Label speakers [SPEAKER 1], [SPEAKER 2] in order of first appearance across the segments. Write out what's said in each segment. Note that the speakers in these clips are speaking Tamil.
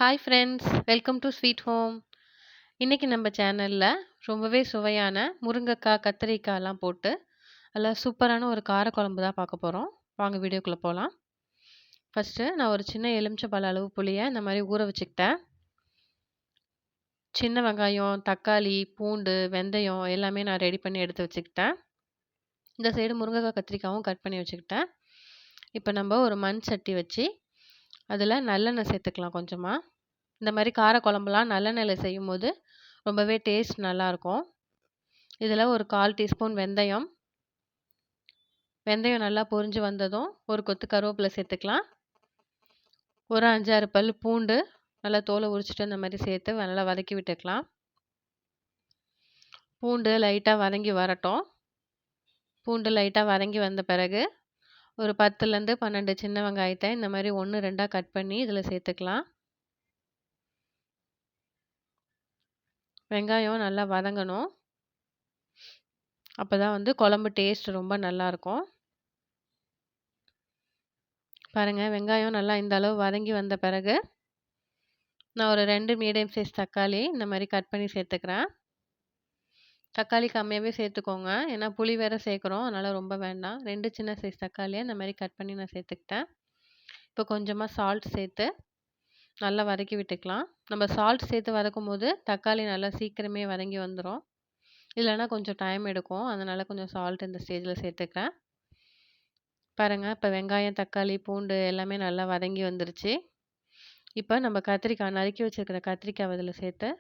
[SPEAKER 1] Hi friends, welcome to sweet home. இன்னைக்கு நம்ம சேனல்ல ரொம்பவே சுவையான முருங்கைக்காய், கத்திரிக்காய்லாம் போட்டு நல்லா சூப்பரான ஒரு காரக்குழம்பு தான் பார்க்க போகிறோம். வாங்க வீடியோக்குள்ளே போகலாம். ஃபஸ்ட்டு நான் ஒரு சின்ன எலுமிச்சம்பழ அளவு புளியை இந்த மாதிரி ஊற வச்சுக்கிட்டேன். சின்ன வெங்காயம், தக்காளி, பூண்டு, வெந்தயம் எல்லாமே நான் ரெடி பண்ணி எடுத்து வச்சுக்கிட்டேன். இந்த சைடு முருங்கைக்காய், கத்திரிக்காயும் கட் பண்ணி வச்சுக்கிட்டேன். இப்போ நம்ம ஒரு மண் சட்டி வச்சு அதில் நல்லெண்ணெய் சேர்த்துக்கலாம் கொஞ்சமாக. இந்த மாதிரி காரக்குழம்புலாம் நல்லெண்ணெயில் செய்யும்போது ரொம்பவே டேஸ்ட் நல்லாயிருக்கும். இதில் ஒரு 1/4 டீஸ்பூன் வெந்தயம் நல்லா பொரிஞ்சு வந்ததும் ஒரு கொத்து கருவேப்பிலை சேர்த்துக்கலாம். ஒரு 5-6 பல் பூண்டு நல்லா தோலை உரிச்சிட்டு இந்த மாதிரி சேர்த்து நல்லா வதக்கி விட்டுக்கலாம். பூண்டு லைட்டாக வதங்கி வரட்டும். பூண்டு லைட்டாக வதங்கி வந்த பிறகு ஒரு 10லேருந்து 12 சின்ன வெங்காயத்தை இந்த மாதிரி 1-2 கட் பண்ணி இதில் சேர்த்துக்கலாம். வெங்காயம் நல்லா வதங்கணும். அப்போ தான் குழம்பு டேஸ்ட் ரொம்ப நல்லாயிருக்கும். பாருங்கள், வெங்காயம் நல்லா இந்த அளவு வதங்கி வந்த பிறகு நான் ஒரு 2 மீடியம் சைஸ் தக்காளி இந்த மாதிரி கட் பண்ணி சேர்த்துக்கிறேன். தக்காளி கம்மியாகவே சேர்த்துக்கோங்க, ஏன்னா புளி வேறு சேர்க்குறோம், அதனால் ரொம்ப வேண்டாம். 2 சின்ன சைஸ் தக்காளியை இந்த மாதிரி கட் பண்ணி நான் சேர்த்துக்கிட்டேன். இப்போ கொஞ்சமாக சால்ட் சேர்த்து நல்லா வதக்கி விட்டுக்கலாம். நம்ம சால்ட் சேர்த்து வதக்கும் போது தக்காளி நல்லா சீக்கிரமே வதங்கி வந்துடும். இல்லைன்னா கொஞ்சம் டைம் எடுக்கும், அதனால் கொஞ்சம் சால்ட் இந்த ஸ்டேஜில் சேர்த்துக்கிறேன். பாருங்கள், இப்போ வெங்காயம், தக்காளி, பூண்டு எல்லாமே நல்லா வதங்கி வந்துருச்சு. இப்போ நம்ம கத்திரிக்காய் நறுக்கி வச்சுருக்கிற கத்திரிக்காய் அதில் சேர்த்து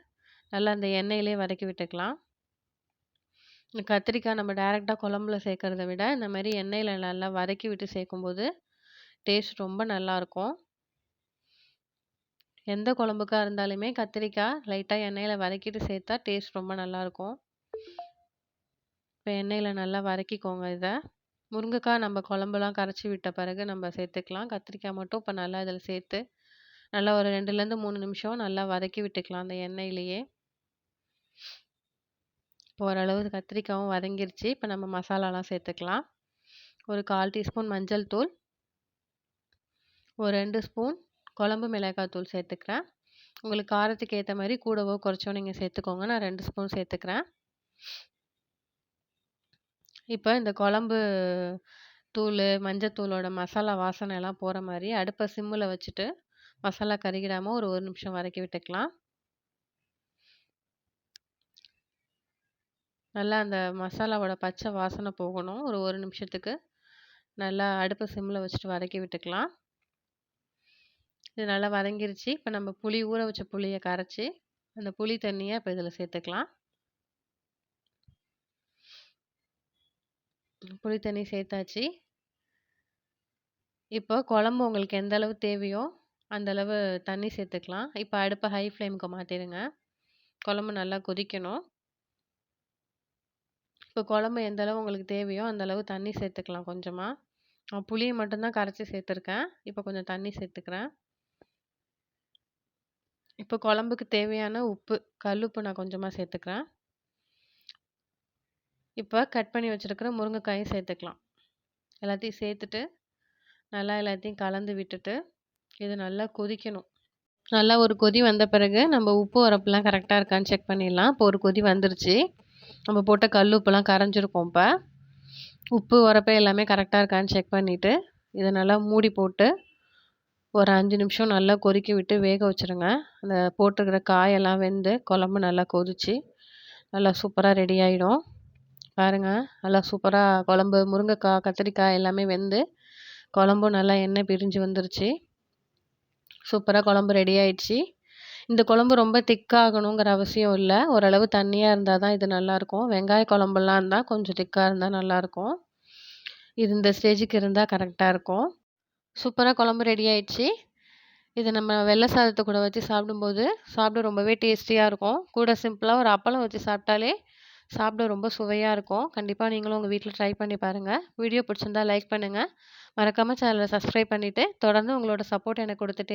[SPEAKER 1] நல்லா அந்த எண்ணெயிலே வதக்கி விட்டுக்கலாம். இந்த கத்திரிக்காய் நம்ம டைரெக்டாக குழம்புல சேர்க்குறத விட இந்த மாதிரி எண்ணெயில் நல்லா வதக்கி விட்டு சேர்க்கும்போது டேஸ்ட் ரொம்ப நல்லாயிருக்கும். எந்த குழம்புக்காக இருந்தாலுமே கத்திரிக்காய் லைட்டாக எண்ணெயில் வதக்கிட்டு சேர்த்தா டேஸ்ட் ரொம்ப நல்லாயிருக்கும். இப்போ எண்ணெயில் நல்லா வதக்கிக்கோங்க. இதை முருங்கைக்காய் நம்ம குழம்புலாம் கரைச்சி விட்ட பிறகு நம்ம சேர்த்துக்கலாம். கத்திரிக்காய் மட்டும் இப்போ நல்லா இதில் சேர்த்து நல்லா ஒரு 2லேருந்து 3 நிமிஷம் நல்லா வதக்கி விட்டுக்கலாம் அந்த எண்ணெயிலேயே. இப்போ ஓரளவு கத்திரிக்காயும் வதங்கிருச்சு. இப்போ நம்ம மசாலாலாம் சேர்த்துக்கலாம். ஒரு 1/4 டீஸ்பூன் மஞ்சள் தூள், ஒரு 2 ஸ்பூன் குழம்பு மிளகாய் தூள் சேர்த்துக்கிறேன். உங்களுக்கு காரத்துக்கு ஏற்ற மாதிரி கூடவோ குறைச்சோ நீங்கள் சேர்த்துக்கோங்க. நான் 2 ஸ்பூன் சேர்த்துக்கிறேன். இப்போ இந்த குழம்பு தூள், மஞ்சத்தூளோட மசாலா வாசனை எல்லாம் போகிற மாதிரி அடுப்பை சிம்மில் வச்சுட்டு மசாலா கருகிடாமல் ஒரு 1 நிமிஷம் வதக்கி விட்டுக்கலாம். நல்லா அந்த மசாலாவோட பச்சை வாசனை போகணும். ஒரு 1 நிமிஷத்துக்கு நல்லா அடுப்பை சிம்மில் வச்சுட்டு வதக்கி விட்டுக்கலாம். இது நல்லா வதங்கிருச்சு. இப்போ நம்ம புளி ஊற வச்ச புளியை கரைச்சி அந்த புளி தண்ணியை இப்போ இதில் சேர்த்துக்கலாம். புளி தண்ணி சேர்த்தாச்சு. இப்போ குழம்பு உங்களுக்கு எந்த அளவு தேவையோ அந்த அளவு தண்ணி சேர்த்துக்கலாம். இப்போ அடுப்பை ஹை ஃப்ளேமுக்கு மாற்றிடுங்க. குழம்பு நல்லா கொதிக்கணும். இப்போ குழம்பு எந்த அளவு உங்களுக்கு தேவையோ அந்த அளவு தண்ணி சேர்த்துக்கலாம். கொஞ்சமாக புளியை மட்டும்தான் கரைச்சி சேர்த்துருக்கேன். இப்போ கொஞ்சம் தண்ணி சேர்த்துக்கிறேன். இப்போ குழம்புக்கு தேவையான உப்பு, கல்லுப்பு நான் கொஞ்சமாக சேர்த்துக்கிறேன். இப்போ கட் பண்ணி வச்சுருக்கிற முருங்கைக்காயும் சேர்த்துக்கலாம். எல்லாத்தையும் சேர்த்துட்டு நல்லா எல்லாத்தையும் கலந்து விட்டுட்டு இது நல்லா கொதிக்கணும். நல்லா ஒரு கொதி வந்த பிறகு நம்ம உப்பு உரப்புலாம் கரெக்டாக இருக்கான்னு செக் பண்ணிடலாம். இப்போ ஒரு கொதி வந்துருச்சு. நம்ம போட்ட கல் உப்புலாம் கரைஞ்சிருக்கும். இப்போ உப்பு உரப்பு எல்லாமே கரெக்டாக இருக்கான்னு செக் பண்ணிவிட்டு இதை நல்லா மூடி போட்டு ஒரு 5 நிமிஷம் நல்லா கொதிக்க விட்டு வேக வச்சுருங்க. அந்த போட்டிருக்கிற காயெல்லாம் வெந்து குழம்பு நல்லா கொதிச்சு நல்லா சூப்பராக ரெடி ஆகிடும். பாருங்கள், நல்லா சூப்பராக குழம்பு முருங்கைக்காய், கத்திரிக்காய் எல்லாமே வெந்து குழம்பும் நல்லா எண்ணெய் பிரிஞ்சு வந்துருச்சு. சூப்பராக குழம்பு ரெடி ஆயிடுச்சு. இந்த குழம்பு ரொம்ப திக்காகணுங்கிற அவசியம் இல்லை. ஓரளவு தண்ணியாக இருந்தால் தான் இது நல்லாயிருக்கும். வெங்காய குழம்புலாம் இருந்தால் கொஞ்சம் திக்காக இருந்தால் நல்லாயிருக்கும். இது இந்த ஸ்டேஜுக்கு இருந்தால் கரெக்டாக இருக்கும். சூப்பராக குழம்பு ரெடி ஆயிடுச்சு. இது நம்ம வெள்ளை சாதத்தை கூட வச்சு சாப்பிடும்போது சாப்பிட ரொம்பவே டேஸ்டியாக இருக்கும். கூட சிம்பிளாக ஒரு அப்பளம் வச்சு சாப்பிட்டாலே சாப்பிட ரொம்ப சுவையாக இருக்கும். கண்டிப்பாக நீங்களும் உங்கள் வீட்டில் ட்ரை பண்ணி பாருங்கள். வீடியோ பிடிச்சிருந்தா லைக் பண்ணுங்கள். மறக்காமல் சேனலை சப்ஸ்கிரைப் பண்ணிவிட்டு தொடர்ந்து உங்களோட சப்போர்ட் எனக்கு கொடுத்துட்டே